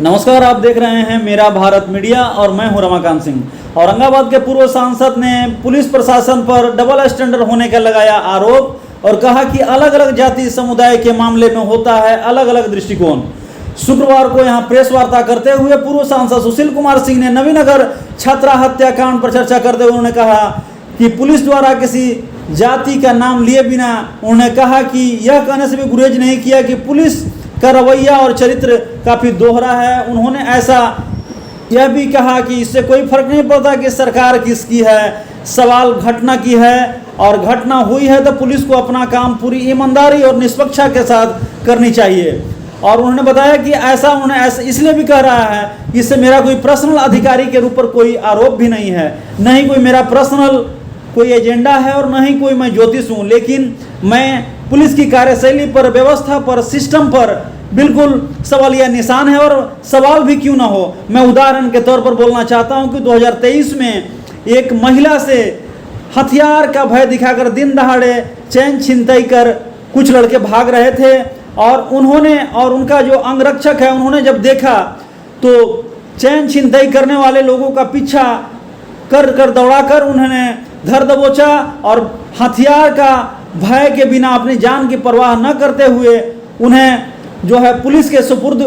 नमस्कार, आप देख रहे हैं मेरा भारत मीडिया और मैं हूं रमाकांत सिंह। औरंगाबाद के पूर्व सांसद ने पुलिस प्रशासन पर डबल स्टैंडर्ड होने का लगाया आरोप और कहा कि अलग अलग जाति समुदाय के मामले में होता है अलग अलग दृष्टिकोण। शुक्रवार को यहां प्रेस वार्ता करते हुए पूर्व सांसद सुशील कुमार सिंह ने नवीनगर छात्रा हत्याकांड पर चर्चा करते हुए उन्होंने कहा कि पुलिस द्वारा किसी जाति का नाम लिए बिना उन्होंने कहा कि यह कहने से भी गुरेज नहीं किया कि पुलिस का रवैया और चरित्र काफ़ी दोहरा है। उन्होंने ऐसा यह भी कहा कि इससे कोई फर्क नहीं पड़ता कि सरकार किसकी है, सवाल घटना की है और घटना हुई है तो पुलिस को अपना काम पूरी ईमानदारी और निष्पक्षता के साथ करनी चाहिए। और उन्होंने बताया कि ऐसा उन्होंने ऐसा इसलिए भी कह रहा है कि इससे मेरा कोई पर्सनल अधिकारी के ऊपर कोई आरोप भी नहीं है, न ही कोई मेरा पर्सनल कोई एजेंडा है और न ही कोई मैं ज्योतिष हूँ, लेकिन मैं पुलिस की कार्यशैली पर, व्यवस्था पर, सिस्टम पर बिल्कुल सवालिया निशान है। और सवाल भी क्यों ना हो, मैं उदाहरण के तौर पर बोलना चाहता हूं कि 2023 में एक महिला से हथियार का भय दिखाकर दिन दहाड़े चैन छिनतई कर कुछ लड़के भाग रहे थे और उन्होंने और उनका जो अंगरक्षक है उन्होंने जब देखा तो चैन छिनतई करने वाले लोगों का पीछा कर दौड़ाकर उन्होंने धर दबोचा और हथियार का भय के बिना अपनी जान की परवाह न करते हुए उन्हें जो है पुलिस के सुपुर्द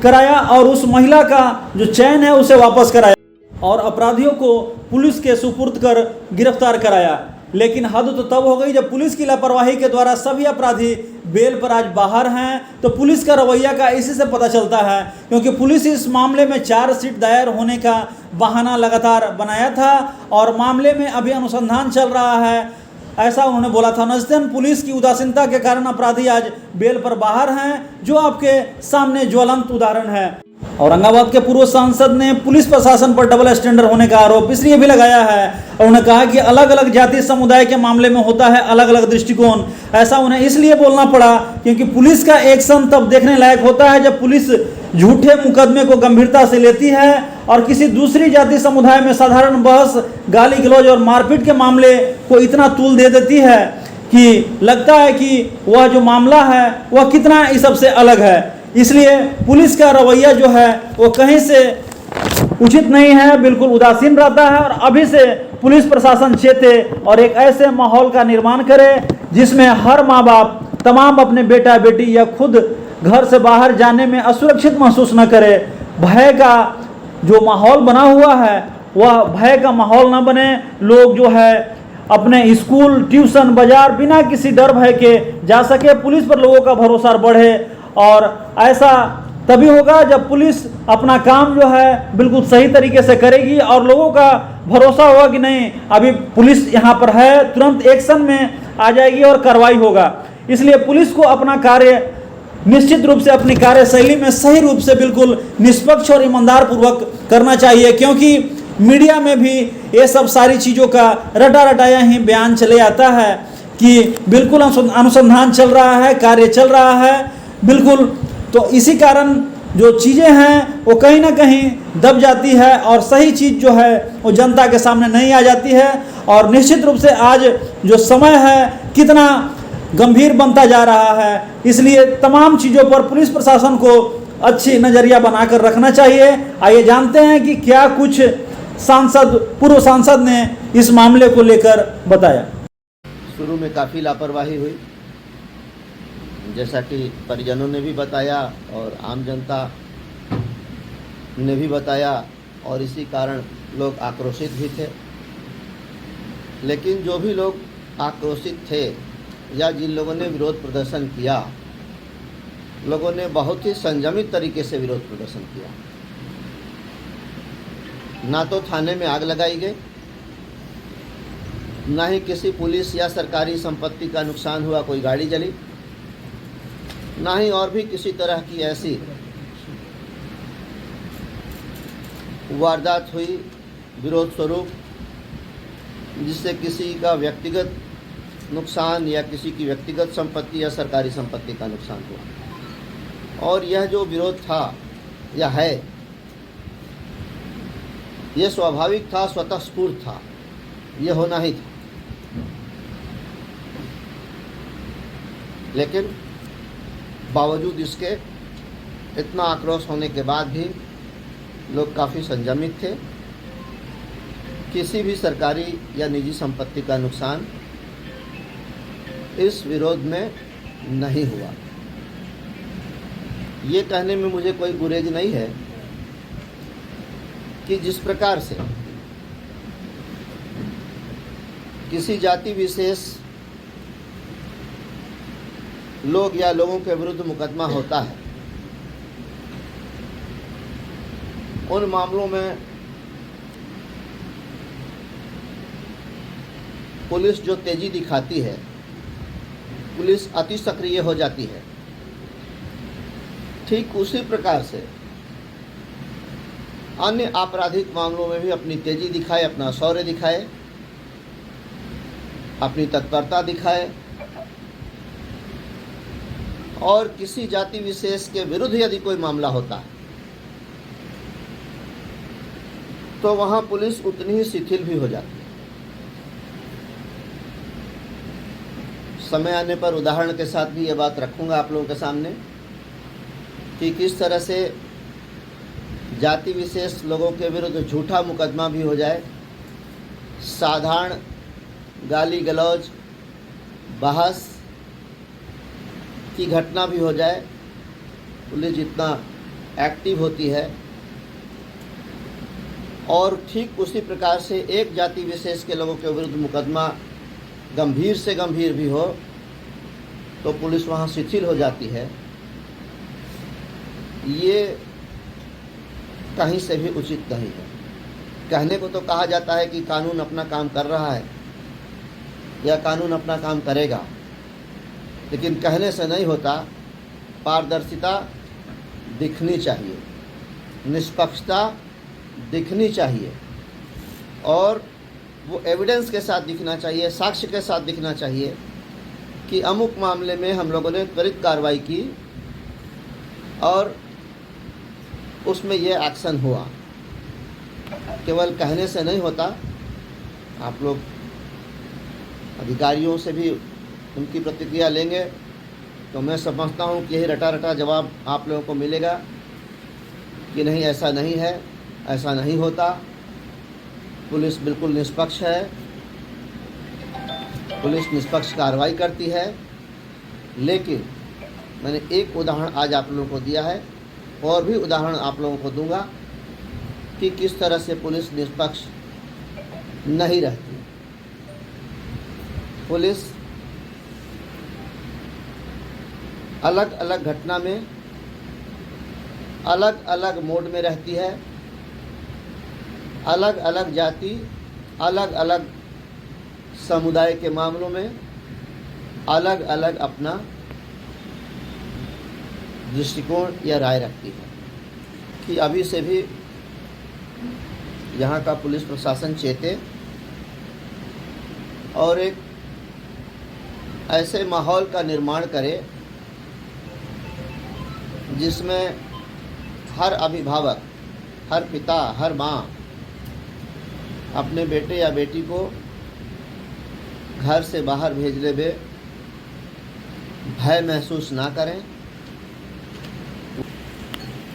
कराया और उस महिला का जो चैन है उसे वापस कराया और अपराधियों को पुलिस के सुपुर्द कर गिरफ्तार कराया। लेकिन हद तो तब हो गई जब पुलिस की लापरवाही के द्वारा सभी अपराधी बेल पर आज बाहर हैं। तो पुलिस का रवैया का इसी से पता चलता है, क्योंकि पुलिस इस मामले में चार्जशीट दायर होने का बहाना लगातार बनाया था और मामले में अभी अनुसंधान चल रहा है, ऐसा उन्होंने बोला था। नजदन पुलिस की उदासीनता के कारण अपराधी आज बेल पर बाहर हैं, जो आपके सामने ज्वलंत उदाहरण है। औरंगाबाद के पूर्व सांसद ने पुलिस प्रशासन पर डबल स्टैंडर्ड होने का आरोप इसलिए भी लगाया है और उन्होंने कहा कि अलग अलग जाति समुदाय के मामले में होता है अलग अलग दृष्टिकोण। ऐसा उन्हें इसलिए बोलना पड़ा क्योंकि पुलिस का एक्शन तब देखने लायक होता है जब पुलिस झूठे मुकदमे को गंभीरता से लेती है और किसी दूसरी जाति समुदाय में साधारण बहस, गाली गलौज और मारपीट के मामले को इतना तूल दे देती है कि लगता है कि वह जो मामला है वह कितना इस सबसे अलग है। इसलिए पुलिस का रवैया जो है वो कहीं से उचित नहीं है, बिल्कुल उदासीन रहता है। और अभी से पुलिस प्रशासन चेते और एक ऐसे माहौल का निर्माण करे जिसमें हर माँ बाप तमाम अपने बेटा बेटी या खुद घर से बाहर जाने में असुरक्षित महसूस न करे। भय का जो माहौल बना हुआ है वह भय का माहौल न बने। लोग जो है अपने स्कूल, ट्यूशन, बाजार बिना किसी डर भय के जा सके। पुलिस पर लोगों का भरोसा बढ़े और ऐसा तभी होगा जब पुलिस अपना काम जो है बिल्कुल सही तरीके से करेगी और लोगों का भरोसा होगा कि नहीं अभी पुलिस यहाँ पर है, तुरंत एक्शन में आ जाएगी और कार्रवाई होगा। इसलिए पुलिस को अपना कार्य निश्चित रूप से अपनी कार्यशैली में सही रूप से बिल्कुल निष्पक्ष और ईमानदार पूर्वक करना चाहिए, क्योंकि मीडिया में भी ये सब सारी चीज़ों का रटाया ही बयान चले आता है कि बिल्कुल अनुसंधान चल रहा है, कार्य चल रहा है बिल्कुल। तो इसी कारण जो चीज़ें हैं वो कहीं ना कहीं दब जाती है और सही चीज़ जो है वो जनता के सामने नहीं आ जाती है। और निश्चित रूप से आज जो समय है कितना गंभीर बनता जा रहा है, इसलिए तमाम चीज़ों पर पुलिस प्रशासन को अच्छी नज़रिया बनाकर रखना चाहिए। आइए जानते हैं कि क्या कुछ पूर्व सांसद ने इस मामले को लेकर बताया। शुरू में काफ़ी लापरवाही हुई, जैसा कि परिजनों ने भी बताया और आम जनता ने भी बताया और इसी कारण लोग आक्रोशित भी थे। लेकिन जो भी लोग आक्रोशित थे या जिन लोगों ने विरोध प्रदर्शन किया, लोगों ने बहुत ही संयमित तरीके से विरोध प्रदर्शन किया। ना तो थाने में आग लगाई गई, ना ही किसी पुलिस या सरकारी संपत्ति का नुकसान हुआ, कोई गाड़ी जली, ना ही और भी किसी तरह की ऐसी वारदात हुई विरोध स्वरूप जिससे किसी का व्यक्तिगत नुकसान या किसी की व्यक्तिगत संपत्ति या सरकारी संपत्ति का नुकसान हुआ। और यह जो विरोध था या है, यह स्वाभाविक था, स्वतःस्फूर्त था, यह होना ही था। लेकिन बावजूद इसके इतना आक्रोश होने के बाद भी लोग काफ़ी संयमित थे। किसी भी सरकारी या निजी संपत्ति का नुकसान इस विरोध में नहीं हुआ। ये कहने में मुझे कोई गुरेज नहीं है कि जिस प्रकार से किसी जाति विशेष लोग या लोगों के विरुद्ध मुकदमा होता है, उन मामलों में पुलिस जो तेजी दिखाती है, पुलिस अति सक्रिय हो जाती है, ठीक उसी प्रकार से अन्य आपराधिक मामलों में भी अपनी तेजी दिखाए, अपना शौर्य दिखाए, अपनी तत्परता दिखाए और किसी जाति विशेष के विरुद्ध यदि कोई मामला होता है तो वहाँ पुलिस उतनी ही शिथिल भी हो जाती है। समय आने पर उदाहरण के साथ भी ये बात रखूँगा आप लोगों के सामने कि किस तरह से जाति विशेष लोगों के विरुद्ध झूठा मुकदमा भी हो जाए, साधारण गाली गलौज बहस की घटना भी हो जाए, पुलिस जितना एक्टिव होती है। और ठीक उसी प्रकार से एक जाति विशेष के लोगों के विरुद्ध मुकदमा गंभीर से गंभीर भी हो तो पुलिस वहाँ शिथिल हो जाती है। ये कहीं से भी उचित नहीं है। कहने को तो कहा जाता है कि कानून अपना काम कर रहा है या कानून अपना काम करेगा, लेकिन कहने से नहीं होता। पारदर्शिता दिखनी चाहिए, निष्पक्षता दिखनी चाहिए और वो एविडेंस के साथ दिखना चाहिए, साक्ष्य के साथ दिखना चाहिए कि अमुक मामले में हम लोगों ने त्वरित कार्रवाई की और उसमें ये एक्शन हुआ। केवल कहने से नहीं होता। आप लोग अधिकारियों से भी उनकी प्रतिक्रिया लेंगे तो मैं समझता हूँ कि यही रटा रटा जवाब आप लोगों को मिलेगा कि नहीं, ऐसा नहीं है, ऐसा नहीं होता, पुलिस बिल्कुल निष्पक्ष है, पुलिस निष्पक्ष कार्रवाई करती है। लेकिन मैंने एक उदाहरण आज आप लोगों को दिया है और भी उदाहरण आप लोगों को दूंगा कि किस तरह से पुलिस निष्पक्ष नहीं रहती। पुलिस अलग अलग घटना में अलग अलग मोड में रहती है, अलग अलग जाति, अलग अलग समुदाय के मामलों में अलग अलग अपना दृष्टिकोण या राय रखती है कि अभी से भी यहाँ का पुलिस प्रशासन चेते और एक ऐसे माहौल का निर्माण करे जिसमें हर अभिभावक, हर पिता, हर माँ अपने बेटे या बेटी को घर से बाहर भेजने में भय महसूस ना करें।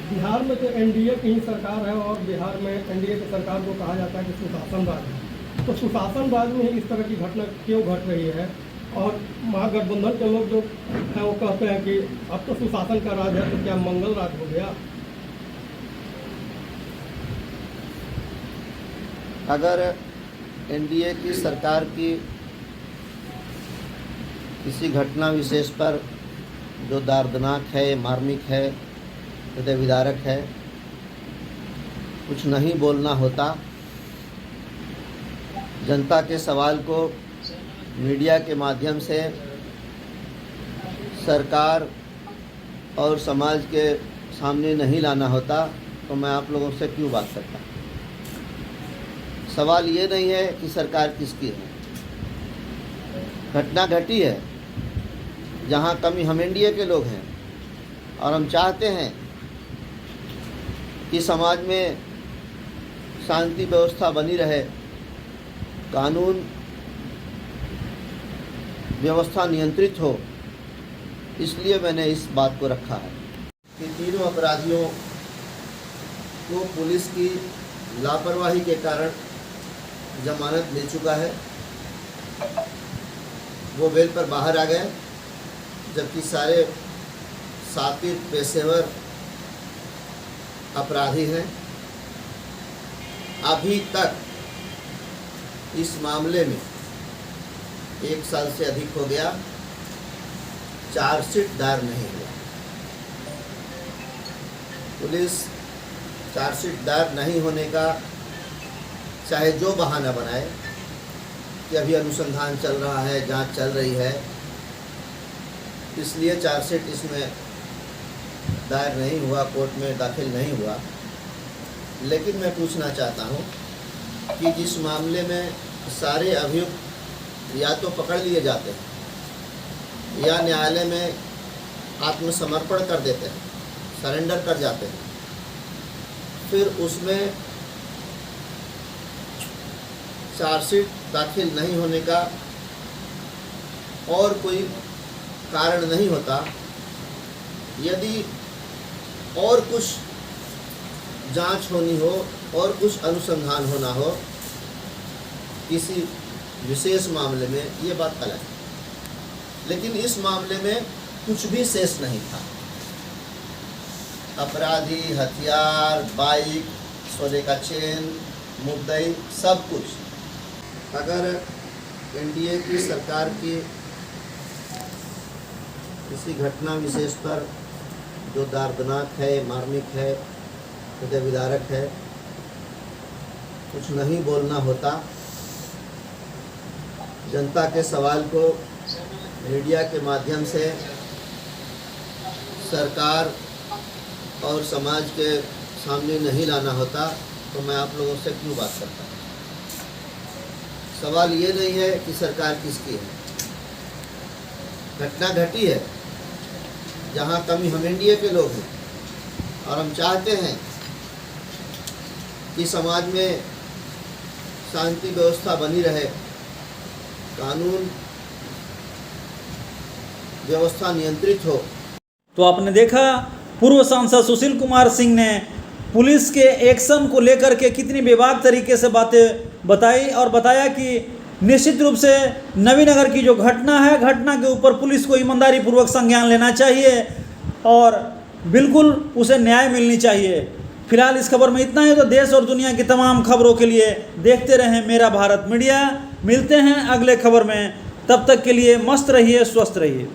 बिहार में तो एनडीए की ही सरकार है और बिहार में एनडीए की सरकार को कहा जाता है कि सुशासन राज है। तो सुशासन राज में ही इस तरह की घटना क्यों घट रही है? और महागठबंधन के लोग जो हैं वो कहते हैं कि अब तो सुशासन का राज है, तो क्या मंगल राज हो गया? अगर एनडीए की सरकार की किसी घटना विशेष पर जो दर्दनाक है, मार्मिक है, हृदय विदारक है, कुछ नहीं बोलना होता, जनता के सवाल को मीडिया के माध्यम से सरकार और समाज के सामने नहीं लाना होता, तो मैं आप लोगों से क्यों बात करता। सवाल ये नहीं है कि सरकार किसकी है, घटना घटी है जहाँ कमी हम एनडीए के लोग हैं और हम चाहते हैं कि समाज में शांति व्यवस्था बनी रहे, कानून व्यवस्था नियंत्रित हो, इसलिए मैंने इस बात को रखा है। कि तीनों अपराधियों को पुलिस की लापरवाही के कारण जमानत मिल चुका है। वो बेल पर बाहर आ गए, जबकि सारे साबित पेशेवर अपराधी हैं। अभी तक इस मामले में 1 साल से अधिक हो गया, चार्जशीट दायर नहीं हुआ। पुलिस चार्जशीट दायर नहीं होने का चाहे जो बहाना बनाए कि अभी अनुसंधान चल रहा है, जांच चल रही है, इसलिए चार्जशीट इसमें दायर नहीं हुआ, कोर्ट में दाखिल नहीं हुआ। लेकिन मैं पूछना चाहता हूं कि जिस मामले में सारे अभियुक्त या तो पकड़ लिए जाते हैं या न्यायालय में आत्मसमर्पण कर देते हैं, सरेंडर कर जाते हैं, फिर उसमें चार्जशीट दाखिल नहीं होने का और कोई कारण नहीं होता। यदि और कुछ जांच होनी हो और कुछ अनुसंधान होना हो किसी विशेष मामले में, ये बात अलग है। लेकिन इस मामले में कुछ भी शेष नहीं था। अपराधी, हथियार, बाइक, सोने का चेन, मुद्दई, सब कुछ। अगर एनडीए की सरकार की किसी घटना विशेष पर जो दर्दनाक है, मार्मिक है, हृदय विदारक है, कुछ नहीं बोलना होता, जनता के सवाल को मीडिया के माध्यम से सरकार और समाज के सामने नहीं लाना होता, तो मैं आप लोगों से क्यों बात करता हूँ। सवाल ये नहीं है कि सरकार किसकी है। घटना घटी है जहाँ कमी हम एनडीए के लोग हैं, और हम चाहते हैं कि समाज में शांति व्यवस्था बनी रहे, कानून व्यवस्था नियंत्रित हो। तो आपने देखा पूर्व सांसद सुशील कुमार सिंह ने पुलिस के एक्शन को लेकर के कितनी बेबाक तरीके से बातें बताई और बताया कि निश्चित रूप से नवीनगर की जो घटना है, घटना के ऊपर पुलिस को ईमानदारी पूर्वक संज्ञान लेना चाहिए और बिल्कुल उसे न्याय मिलनी चाहिए। फिलहाल इस खबर में इतना ही। तो देश और दुनिया की तमाम खबरों के लिए देखते रहें मेरा भारत मीडिया। मिलते हैं अगले खबर में, तब तक के लिए मस्त रहिए, स्वस्थ रहिए।